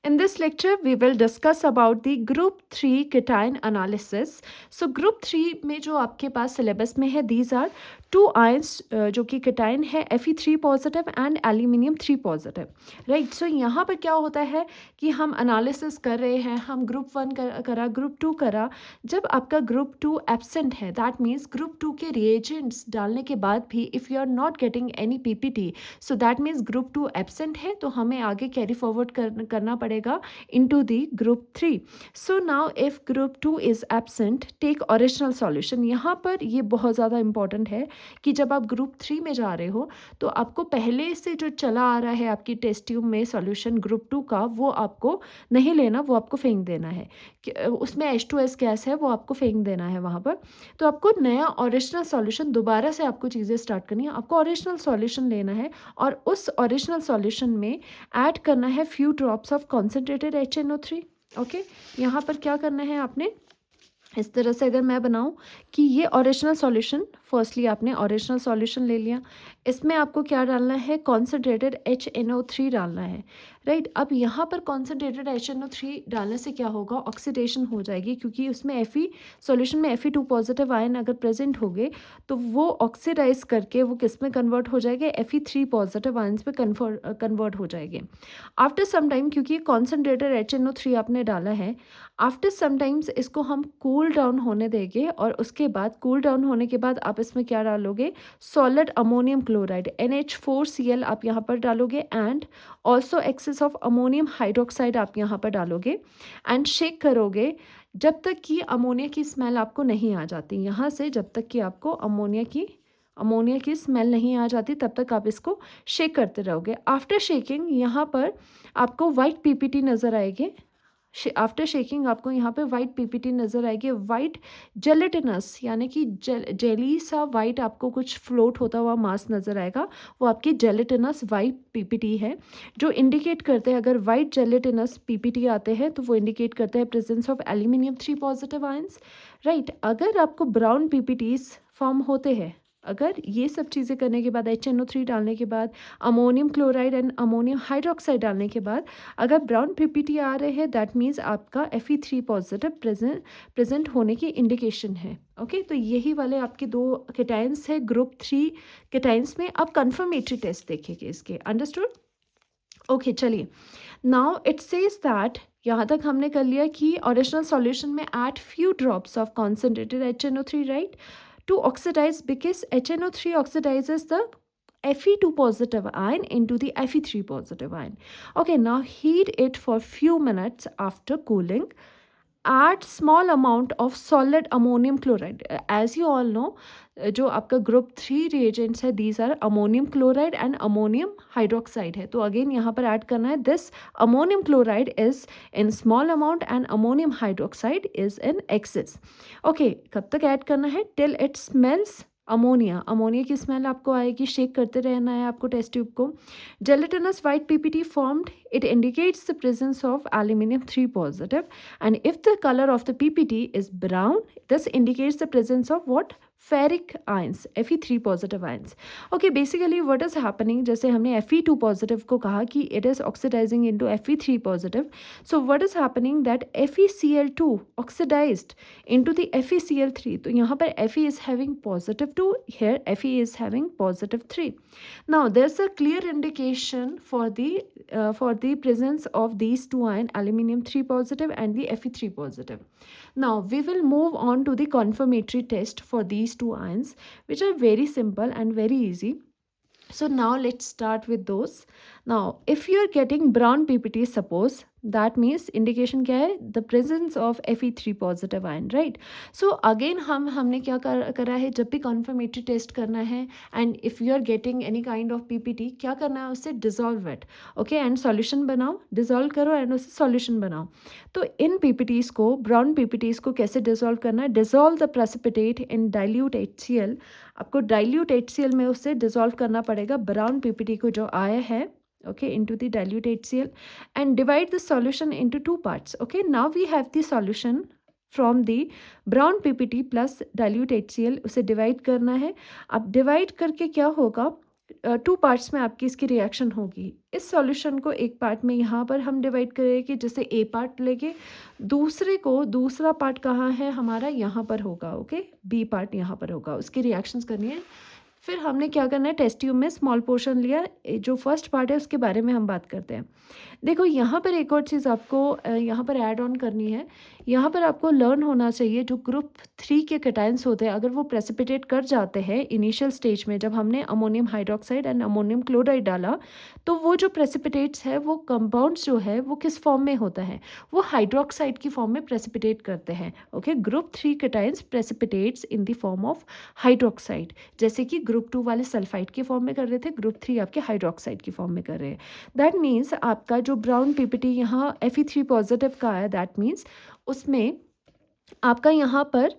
In this lecture, we will discuss about the Group 3 cation analysis. So Group 3 में जो आपके पास syllabus में है, these are two ions जो कि cation है Fe3 positive and aluminium 3 positive, right? So यहाँ पर क्या होता है कि हम analysis कर रहे हैं, हम Group 1 करा, Group 2 करा. जब आपका Group 2 absent है, that means Group 2 के reagents डालने के बाद भी if you are not getting any PPT, so that means Group 2 absent है, तो हमें आगे carry forward करना पड़ेगा into the Group 3. So now if Group 2 is absent, take original solution. यहाँ पर ये बहुत ज़्यादा important है कि जब आप ग्रुप 3 में जा रहे हो तो आपको पहले से जो चला आ रहा है आपकी टेस्ट ट्यूब में सॉल्यूशन ग्रुप 2 का, वो आपको नहीं लेना, वो आपको फेंक देना है. उसमें H2S गैस है, वो आपको फेंक देना है वहाँ पर. तो आपको नया ओरिजिनल सॉल्यूशन दोबारा से आपको चीज़ें स्टार्ट करनी है. आपको ओरिजिनल सॉल्यूशन लेना है और उस ओरिजिनल सॉल्यूशन में ऐड करना है few drops of concentrated HNO3. Okay, यहाँ पर क्या करना है आपने, इस तरह से अगर मैं बनाऊं कि ये ओरिजिनल सॉल्यूशन, फर्स्टली आपने ओरिजिनल सॉल्यूशन ले लिया, इसमें आपको क्या डालना है, कॉन्सेंट्रेटेड HNO3 डालना है, राइट. अब यहाँ पर कॉन्सेंट्रेटेड HNO3 डालने से क्या होगा, ऑक्सीडेशन हो जाएगी, क्योंकि उसमें सॉल्यूशन में Fe2 पॉजिटिव आयन अगर प्रेजेंट हो गए तो वो ऑक्सीडाइज करके वो किस में कन्वर्ट हो जाएंगे, Fe3 पॉजिटिव आयन्स पे कन्वर्ट हो जाएंगे आफ्टर सम टाइम. क्योंकि कॉन्सेंट्रेटेड HNO3 आपने डाला है, आफ्टर समटाइम्स इसको हम कूल डाउन होने देंगे और उसके बाद कूल डाउन होने के बाद आप इसमें क्या डालोगे, सॉलिड अमोनियम क्लोराइड NH4Cl आप यहाँ पर डालोगे and also excess of ammonium hydroxide आप यहाँ पर डालोगे एंड शेक करोगे जब तक कि अमोनिया की स्मेल आपको नहीं आ जाती. यहाँ से जब तक कि आपको अमोनिया की स्मेल नहीं आ जाती तब तक आप इसको शेक करते रहोगे. आफ्टर शेकिंग यहाँ पर आपको वाइट PPT नज़र आएगी. आफ्टर शेकिंग आपको यहाँ पे वाइट PPT नज़र आएगी, वाइट जेलेटिनस यानी कि जेली सा वाइट आपको कुछ फ्लोट होता हुआ मास नज़र आएगा, वो आपकी जेलेटिनस वाइट PPT है, जो इंडिकेट करते हैं, अगर वाइट जेलेटिनस PPT आते हैं तो वो इंडिकेट करते हैं presence of aluminium 3 positive ions, right. अगर आपको ब्राउन PPTs फॉर्म होते हैं, अगर ये सब चीज़ें करने के बाद HNO3 डालने के बाद ammonium chloride and ammonium hydroxide डालने के बाद अगर ब्राउन PPT आ रहे हैं, दैट मीन्स आपका Fe3 पॉजिटिव प्रेजेंट होने की इंडिकेशन है. ओके, तो यही वाले आपके दो केटाइंस है ग्रुप 3 केटाइंस में. अब कंफर्मेटरी टेस्ट देखेंगे इसके, अंडरस्टूड. ओके, चलिए. नाउ इट सेज दैट यहाँ तक हमने कर लिया कि ओरिजिनल सॉल्यूशन में add few drops of concentrated HNO3, right, to oxidize, because HNO3 oxidizes the Fe2 positive ion into the Fe3 positive ion. Okay, now heat it for few minutes. After cooling, add small amount of solid ammonium chloride. As you all know, जो आपका group 3 reagents है, these are ammonium chloride and ammonium hydroxide है. तो again यहाँ पर add करना है, this ammonium chloride is in small amount and ammonium hydroxide is in excess. Okay, कब तक ऐड करना है, टिल इट स्मेल्स अमोनिया की स्मेल आपको आएगी. शेक करते रहना है आपको टेस्ट ट्यूब को. Gelatinous white PPT formed, it indicates the presence of aluminium 3 positive, and if the color of the PPT is brown, this indicates the presence of what, ferric ions, Fe3 positive ions. Okay, basically what is happening, जैसे हमने Fe2 positive को कहा कि it is oxidizing into Fe3 positive, so what is happening that FeCl2 oxidized into the FeCl3. तो यहाँ पर Fe is having positive 2, here Fe is having positive 3. Now there's a clear indication for the presence of these two ion, aluminium 3 positive and the Fe3 positive. Now we will move on to the confirmatory test for these two ions, which are very simple and very easy. So now let's start with those. Now if you are getting brown PPT, suppose, that means indication क्या है, the presence of Fe3 positive ion, right. So again हमने क्या करा है, जब भी confirmatory test करना है and if you are getting any kind of PPT, क्या करना है, उससे dissolve it, okay, and solution बनाओ, dissolve करो and उससे solution बनाओ. तो इन PPTs को, brown PPTs को कैसे dissolve करना है, dissolve the precipitate in dilute HCl. आपको dilute HCl में उससे dissolve करना पड़ेगा brown PPT को जो आया है, okay, into the dilute HCl, and divide the solution into two parts. Okay, now we have the solution from the brown PPT plus dilute HCl, उसे divide करना है. अब divide करके क्या होगा, टू पार्ट्स में आपकी इसकी रिएक्शन होगी। इस सॉल्यूशन को एक पार्ट में यहाँ पर हम डिवाइड करेंगे, जैसे ए पार्ट लेके दूसरा पार्ट कहाँ है हमारा, यहाँ पर होगा। ओके, बी पार्ट यहाँ पर होगा, उसकी रिएक्शंस करनी है। फिर हमने क्या करना है, टेस्ट ट्यूब में स्मॉल पोर्शन लिया, जो फर्स्ट पार्ट है उसके बारे में हम बात करते हैं। देखो यहाँ पर एक और चीज़ आपको यहाँ पर ऐड ऑन करनी है। यहाँ पर आपको लर्न होना चाहिए, जो ग्रुप 3 के कैटायंस होते हैं अगर वो प्रेसिपिटेट कर जाते हैं इनिशियल स्टेज में, जब हमने ammonium hydroxide and ammonium chloride डाला, तो वो जो प्रेसिपिटेट्स है, वो कंपाउंड्स जो है वो किस फॉर्म में होता है, वो हाइड्रोक्साइड की फॉर्म में प्रेसिपिटेट करते हैं। Okay, group 3 cations precipitates in the form of hydroxide, जैसे कि ग्रुप 2 वाले सल्फाइड की फॉर्म में कर रहे थे, ग्रुप 3 आपके हाइड्रोक्साइड की फॉर्म में कर रहे हैं। दैट मीन्स आपका जो ब्राउन पीपीटी यहाँ Fe3 पॉजिटिव का है, दैट मीन्स उसमें आपका यहाँ पर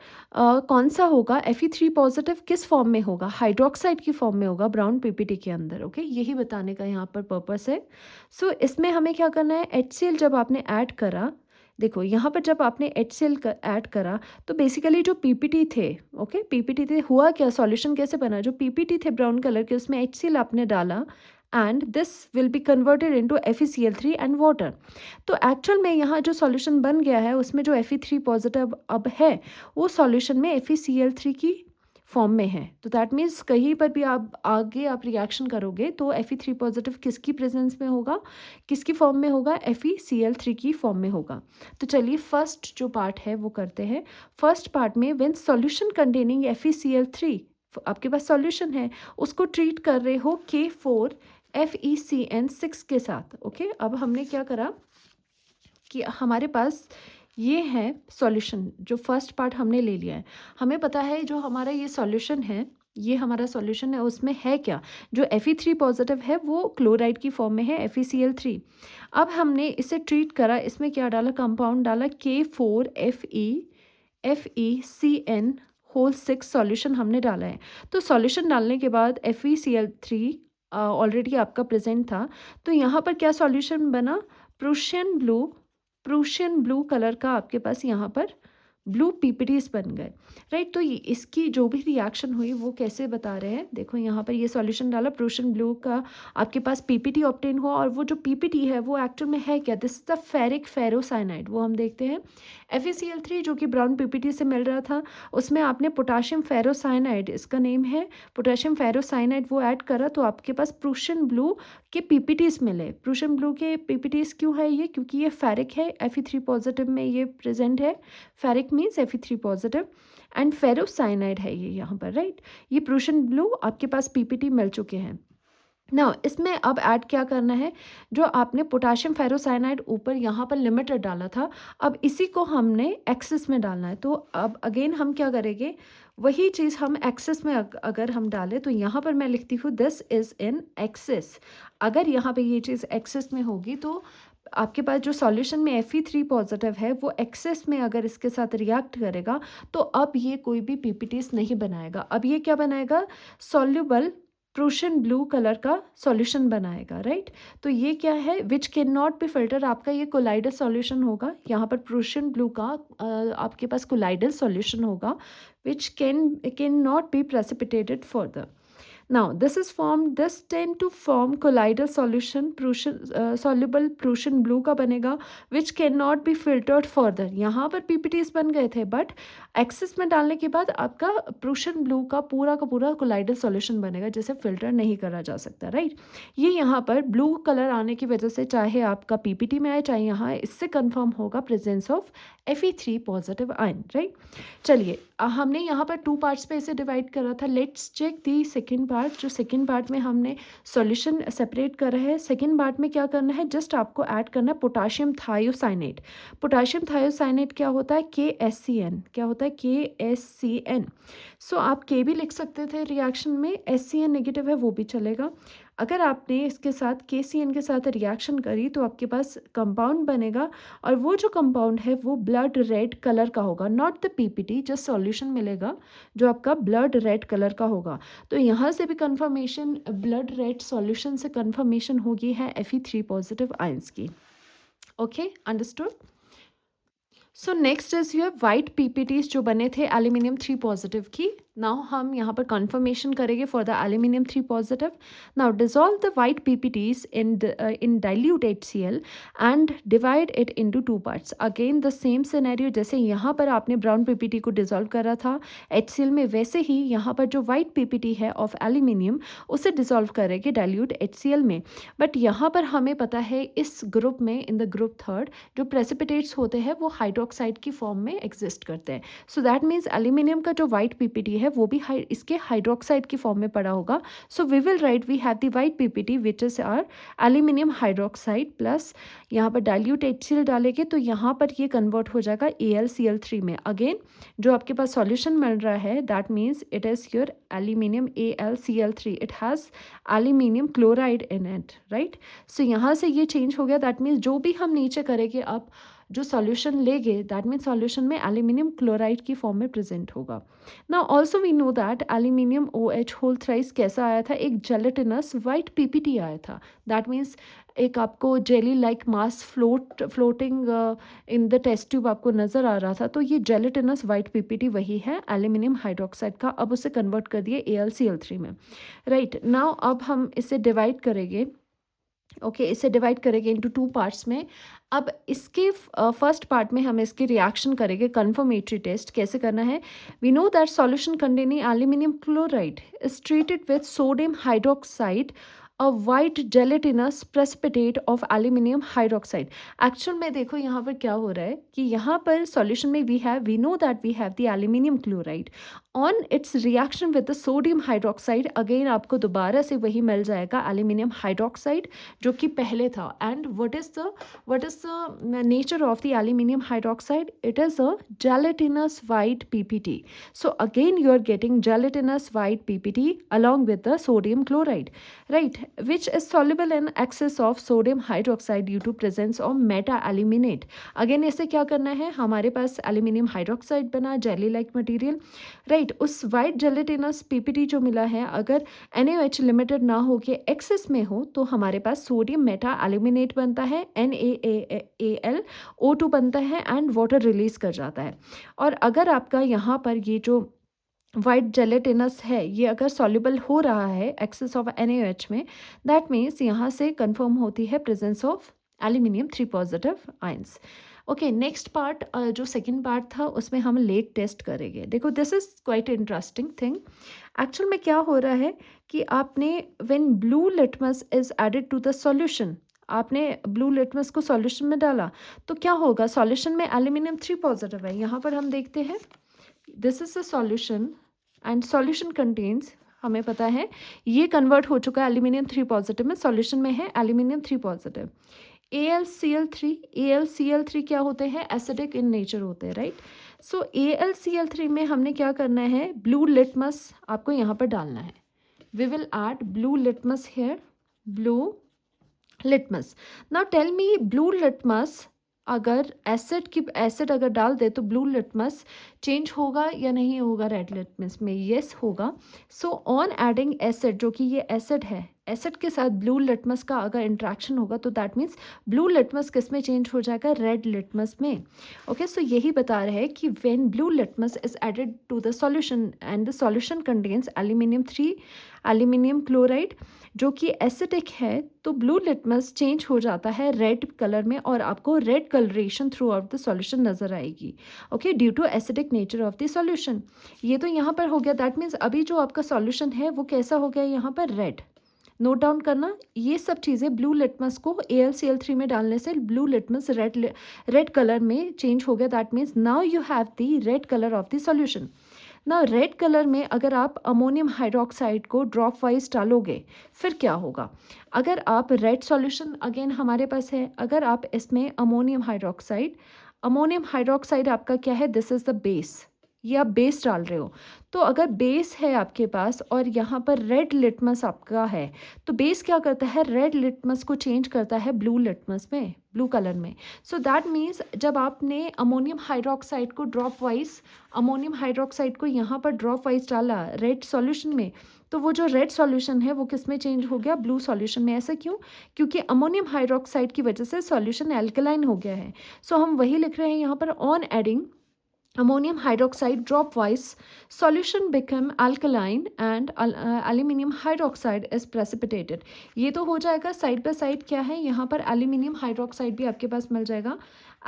कौन सा होगा, Fe3 पॉजिटिव किस फॉर्म में होगा, हाइड्रोक्साइड की फॉर्म में होगा ब्राउन पीपीटी के अंदर। ओके, यही बताने का यहाँ पर पर्पस है। सो इसमें हमें क्या करना है, HCl जब आपने ऐड करा, देखो यहाँ पर जब आपने HCl ऐड करा तो बेसिकली जो पीपीटी थे, ओके पीपीटी थे, हुआ क्या, सॉल्यूशन कैसे बना, जो पीपीटी थे ब्राउन कलर के, उसमें HCl आपने डाला and this will be converted into FeCl3 and water. तो एक्चुअल में यहाँ जो सॉल्यूशन बन गया है उसमें जो Fe3 पॉजिटिव अब है वो सॉल्यूशन में FeCl3 की फॉर्म में है। तो दैट मीन्स कहीं पर भी आप आगे आप रिएक्शन करोगे तो Fe3 पॉजिटिव किसकी प्रेजेंस में होगा, किसकी फॉर्म में होगा, FeCl3 की फॉर्म में होगा। तो चलिए फर्स्ट जो पार्ट है वो करते हैं। फर्स्ट पार्ट में व्हेन सॉल्यूशन कंटेनिंग FeCl3, आपके पास सॉल्यूशन है, उसको ट्रीट कर रहे हो K4FeCN6 के साथ। ओके, अब हमने क्या करा कि हमारे पास ये है सॉल्यूशन, जो फर्स्ट पार्ट हमने ले लिया है। हमें पता है जो हमारा ये सॉल्यूशन है, ये हमारा सॉल्यूशन है, उसमें है क्या, जो Fe3 पॉजिटिव है वो क्लोराइड की फॉर्म में है, FeCl3। अब हमने इसे ट्रीट करा, इसमें क्या डाला, कंपाउंड डाला K4FeCN6 सॉल्यूशन हमने डाला है। तो सॉल्यूशन डालने के बाद FeCl3 ऑलरेडी आपका प्रेजेंट था, तो यहाँ पर क्या सॉल्यूशन बना, प्रूशियन ब्लू कलर का आपके पास यहाँ पर ब्लू पीपीटीज बन गए, राइट। तो इसकी जो भी रिएक्शन हुई वो कैसे बता रहे हैं, देखो यहाँ पर ये सॉल्यूशन डाला, प्रूशियन ब्लू का आपके पास पीपीटी ऑब्टेन हुआ, और वो जो पीपीटी है वो एक्चुअल में है क्या, this is the ferric ferrocyanide. वो हम देखते हैं FeCl3 जो कि ब्राउन पीपीटी से मिल रहा था, उसमें आपने पोटाशियम फेरोसाइनाइड, इसका नेम है पोटाशियम फेरोसाइनाइड, वो ऐड करा, तो आपके पास प्रूशियन ब्लू के पीपीटीज मिले। प्रूशियन ब्लू के पीपीटीज क्यों है ये, क्योंकि ये फेरिक है, Fe3 पॉजिटिव में ये प्रेजेंट है, ferric means Fe3 positive and ferrocyanide है ये यहाँ पर, राइट। ये प्रूशियन ब्लू आपके पास पीपीटी मिल चुके हैं। ना इसमें अब ऐड क्या करना है, जो आपने पोटाशियम फेरोसाइनाइड ऊपर यहाँ पर लिमिटेड डाला था, अब इसी को हमने एक्सेस में डालना है। तो अब अगेन हम क्या करेंगे, वही चीज़ हम एक्सेस में अगर हम डालें, तो यहाँ पर मैं लिखती हूँ दिस इज़ इन एक्सेस। अगर यहाँ पे ये चीज़ एक्सेस में होगी तो आपके पास जो सॉल्यूशन में Fe3 पॉजिटिव है वो एक्सेस में अगर इसके साथ रिएक्ट करेगा तो अब ये कोई भी पीपीटीज नहीं बनाएगा। अब ये क्या बनाएगा, सॉल्युबल प्रूशियन ब्लू कलर का सॉल्यूशन बनाएगा, राइट। तो ये क्या है, which can not be filter, आपका ये कोलाइडल सॉल्यूशन होगा। यहाँ पर प्रूशियन ब्लू का आपके पास कोलाइडल सॉल्यूशन होगा, which can not be precipitated further. Now this tend to form colloidal solution, soluble Prussian blue का बनेगा, which cannot be filtered further। यहाँ पर PPTs बन गए थे, बट एक्सेस में डालने के बाद आपका प्रूशियन ब्लू का पूरा कोलाइडल सॉल्यूशन बनेगा, जिसे फिल्टर नहीं करा जा सकता, राइट। ये यहाँ पर ब्लू कलर आने की वजह से चाहे आपका PPT में आए चाहे यहाँ, इससे कंफर्म होगा presence of Fe3 positive ion, right. चलिए हमने यहाँ पर टू पार्ट्स पे इसे डिवाइड करा था। Let's check the second part. जो सेकेंड पार्ट में हमने सॉल्यूशन सेपरेट करा है, सेकेंड पार्ट में क्या करना है, जस्ट आपको ऐड करना है पोटाशियम थायोसाइनेट। पोटाशियम थायोसाइनेट क्या होता है, KSCN, क्या होता है KSCN। सो आप K भी लिख सकते थे रिएक्शन में, SCN नेगेटिव है वो भी चलेगा। अगर आपने इसके साथ KCN के साथ रिएक्शन करी तो आपके पास कंपाउंड बनेगा, और वो जो कंपाउंड है वो ब्लड रेड कलर का होगा, not the PPT, just solution मिलेगा जो आपका ब्लड रेड कलर का होगा। तो यहाँ से भी कंफर्मेशन, ब्लड रेड सॉल्यूशन से कंफर्मेशन होगी है Fe3 पॉजिटिव आयंस की। Okay, understood. So next is your white PPTs जो बने थे एल्यूमिनियम 3 पॉजिटिव की। नाउ हम यहाँ पर कन्फर्मेशन करेंगे for the aluminium 3 positive. Now dissolve the white PPTs in dilute HCl and divide it into 2 parts. Again the same scenario, जैसे यहाँ पर आपने ब्राउन पीपीटी को डिजॉल्व करा था HCl में, वैसे ही यहाँ पर जो वाइट पीपीटी है ऑफ एल्यूमिनियम उसे डिजॉल्व करेंगे डाइल्यूट HCl में. बट यहाँ पर हमें पता है इस ग्रुप में, इन द ग्रुप थर्ड, जो प्रेसिपिटेट्स होते हैं वो हाइड्रोक्साइड की फॉर्म में एग्जिस्ट करते हैं. सो दैट मीन्स एल्यूमिनियम का जो वाइट पीपीटी है वो भी इसके हाइड्रोक्साइड की फॉर्म में पड़ा होगा. So we will write we have the white PPT which is are aluminium hydroxide plus यहाँ पर डाइल्यूट HCl डालेंगे तो यहाँ पर ये कन्वर्ट हो जाएगा AlCl3 में. अगेन जो आपके पास सॉल्यूशन मिल रहा है that means it is your aluminium AlCl3. It has aluminium chloride in it, right. So यहाँ से ये चेंज हो गया. दैट मीन्स जो भी हम नीचे करेंगे अब जो सॉल्यूशन लेंगे दैट मीन्स सॉल्यूशन में एल्यूमिनियम क्लोराइड की फॉर्म में प्रेजेंट होगा. Now also we know that aluminium OH whole thrice कैसा आया था, एक जेलेटिनस वाइट पीपीटी आया था. दैट मीन्स एक आपको jelly like mass floating in the test tube आपको नज़र आ रहा था. तो ये जेलेटिनस वाइट पीपीटी वही है एल्यूमिनियम हाइड्रोक्साइड का. अब उसे कन्वर्ट कर दिए AlCl3 में, राइट. नाउ अब हम इसे डिवाइड करेंगे. ओके इसे डिवाइड करेंगे इनटू 2 पार्ट्स में. अब इसके फर्स्ट पार्ट में हम इसकी रिएक्शन करेंगे. कन्फर्मेटरी टेस्ट कैसे करना है. We know that solution containing aluminium chloride is treated with sodium hydroxide, a white gelatinous precipitate of aluminium hydroxide. Actual में देखो यहाँ पर क्या हो रहा है कि यहाँ पर सॉल्यूशन में we know that we have the aluminium chloride on its reaction with the sodium hydroxide. Again आपको दोबारा से वही मिल जाएगा एल्यूमिनियम हाइड्रोक्साइड जो कि पहले था. And what is the nature of the aluminium hydroxide, it is a gelatinous white PPT. So again you are getting gelatinous white PPT along with the sodium chloride, right, which is soluble in excess of sodium hydroxide due to presence of meta aluminate. Again इसे क्या करना है, हमारे पास aluminium hydroxide बना jelly like material, right. उस white gelatinous PPT जो मिला है अगर NaOH लिमिटेड ना हो के एक्सेस में हो तो हमारे पास सोडियम मेटा एल्यूमिनेट बनता है, NaAlO2 बनता है एंड वाटर रिलीज कर जाता है. और अगर आपका यहाँ पर ये जो वाइट जेलेटिनस है ये अगर सॉल्युबल हो रहा है एक्सेस ऑफ NaOH में, दैट मीन्स यहाँ से कंफर्म होती है presence of aluminium 3 positive ions. Okay next part जो सेकंड पार्ट था उसमें हम लेक टेस्ट करेंगे. देखो this is quite interesting thing. Actual में क्या हो रहा है कि आपने when blue litmus is added to the solution, आपने ब्लू लिटमस को सॉल्यूशन में डाला तो क्या होगा, सॉल्यूशन में एल्यूमिनियम 3 पॉजिटिव है. यहाँ पर हम देखते हैं this is a solution and solution contains, हमें पता है ये कन्वर्ट हो चुका है एल्यूमिनियम 3 पॉजिटिव में, सॉल्यूशन में है एल्यूमिनियम 3 पॉजिटिव. AlCl3 क्या होते हैं, एसिडिक इन नेचर होते हैं, राइट. सो AlCl3 में हमने क्या करना है, ब्लू लिटमस आपको यहाँ पर डालना है. We will add blue litmus here, blue litmus. Now tell me blue litmus अगर एसिड अगर डाल दे तो ब्लू लिटमस चेंज होगा या नहीं होगा रेड लिटमस में. यस होगा. सो ऑन एडिंग एसिड, जो कि ये एसिड है, एसिड के साथ ब्लू लिटमस का अगर इंट्रैक्शन होगा तो दैट मीन्स ब्लू लिटमस किस में चेंज हो जाएगा, रेड लिटमस में. ओके सो यही बता रहे हैं कि when blue litmus is added to the solution and the solution contains aluminium chloride जो कि एसिडिक है, तो ब्लू लिटमस चेंज हो जाता है रेड कलर में और आपको red coloration throughout the solution नज़र आएगी. Okay due to acidic nature of the solution. ये तो यहाँ पर हो गया. दैट मीन्स अभी जो आपका सॉल्यूशन है वो कैसा हो गया यहाँ पर, रेड. नोट डाउन करना ये सब चीज़ें. ब्लू लिटमस को AlCl3 में डालने से ब्लू लिटमस रेड कलर में चेंज हो गया. That means now you have the red colour of the solution. ना रेड कलर में अगर आप अमोनियम हाइड्रोक्साइड को ड्रॉप वाइज डालोगे फिर क्या होगा, अगर आप रेड सॉल्यूशन अगेन हमारे पास है, अगर आप इसमें अमोनियम हाइड्रोक्साइड आपका क्या है, दिस इज़ द बेस, ये आप बेस डाल रहे हो. तो अगर बेस है आपके पास और यहाँ पर रेड लिटमस आपका है तो बेस क्या करता है, रेड लिटमस को चेंज करता है ब्लू लिटमस में, ब्लू कलर में. सो दैट मीन्स जब आपने अमोनियम हाइड्रोक्साइड को यहाँ पर ड्रॉप वाइज डाला रेड सॉल्यूशन में, तो वो जो रेड सॉल्यूशन है वो किस में चेंज हो गया, ब्लू सॉल्यूशन में. ऐसा क्यों, क्योंकि अमोनियम हाइड्रोक्साइड की वजह से सॉल्यूशन एल्कलाइन हो गया है. सो हम वही लिख रहे हैं यहाँ पर on adding ammonium hydroxide dropwise solution become alkaline and aluminium hydroxide is precipitated. ये तो हो जाएगा साइड बाय साइड क्या है यहाँ पर एल्यूमिनियम हाइड्रोक्साइड भी आपके पास मिल जाएगा,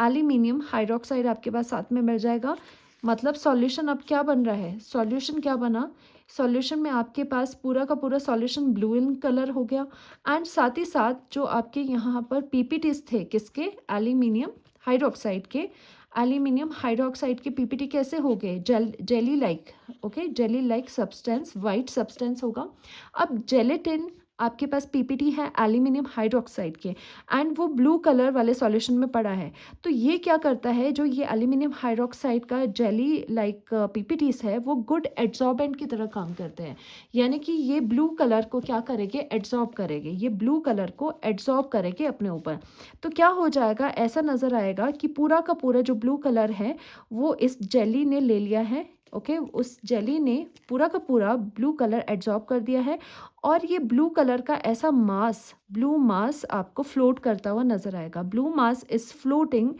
एल्यूमिनियम हाइड्रोक्साइड आपके पास साथ में मिल जाएगा। मतलब सॉल्यूशन अब क्या बन रहा है, सॉल्यूशन क्या बना, सॉल्यूशन में आपके पास पूरा का पूरा सॉल्यूशन ब्लू इन कलर हो गया एंड साथ ही साथ जो आपके यहाँ पर पीपीटीज थे किसके, एल्यूमिनियम हाइड्रोक्साइड के, एल्यूमिनियम हाइड्रोक्साइड के पीपीटी कैसे हो गए, jelly like, okay jelly like substance, white substance होगा। अब जेलेटिन आपके पास पीपीटी है एल्यूमिनियम हाइड्रोक्साइड के एंड वो ब्लू कलर वाले सॉल्यूशन में पड़ा है। तो ये क्या करता है, जो ये एल्यूमिनियम हाइड्रोक्साइड का जेली लाइक पीपीटीज है वो गुड एड्सॉर्बेंट की तरह काम करते हैं, यानी कि ये ब्लू कलर को क्या करेंगे, एड्सॉर्ब करेंगे, ये ब्लू कलर को एड्सॉर्ब करेंगे अपने ऊपर। तो क्या हो जाएगा, ऐसा नज़र आएगा कि पूरा का पूरा जो ब्लू कलर है वो इस जेली ने ले लिया है, ओके उस जेली ने पूरा का पूरा ब्लू कलर एड्सॉर्ब कर दिया है और ये ब्लू कलर का ऐसा मास, ब्लू मास आपको फ्लोट करता हुआ नज़र आएगा। Blue mass is floating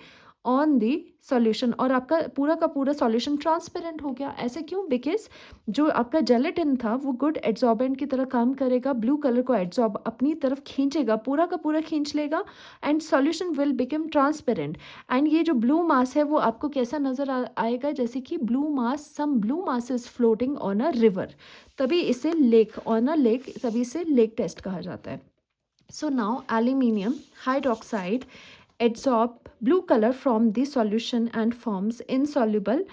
on the solution और आपका पूरा का पूरा सॉल्यूशन ट्रांसपेरेंट हो गया। ऐसे क्यों, बिकॉज जो आपका जेलेटिन था वो गुड एड्सॉर्बेंट की तरह काम करेगा, ब्लू कलर को एड्सॉर्ब अपनी तरफ खींचेगा, पूरा का पूरा खींच लेगा and solution will become transparent. And ये जो ब्लू मास है वो आपको कैसा नज़र आएगा, जैसे कि blue mass, some blue mass is floating on a river, तभी इसे लेक, ऑन अ लेक, तभी इसे लेक टेस्ट कहा जाता है। So now aluminium hydroxide adsorb blue color from the solution and forms insoluble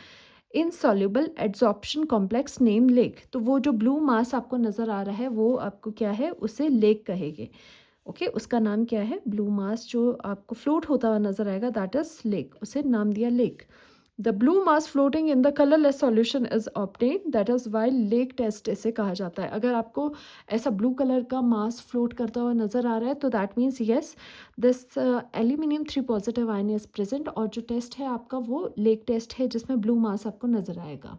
adsorption complex named lake। तो वो जो ब्लू मास आपको नज़र आ रहा है वो आपको क्या है, उसे लेक कहेंगे, ओके उसका नाम क्या है, ब्लू मास जो आपको फ्लोट होता हुआ नज़र आएगा दैट इज लेक, उसे नाम दिया lake. The blue mass floating in the colourless solution is obtain, that is why lake test इसे कहा जाता है। अगर आपको ऐसा ब्लू कलर का मास फ्लोट करता हुआ नज़र आ रहा है तो that means yes this aluminium 3 positive ion is present, और जो टेस्ट है आपका वो लेक टेस्ट है जिसमें ब्लू मास आपको नज़र आएगा।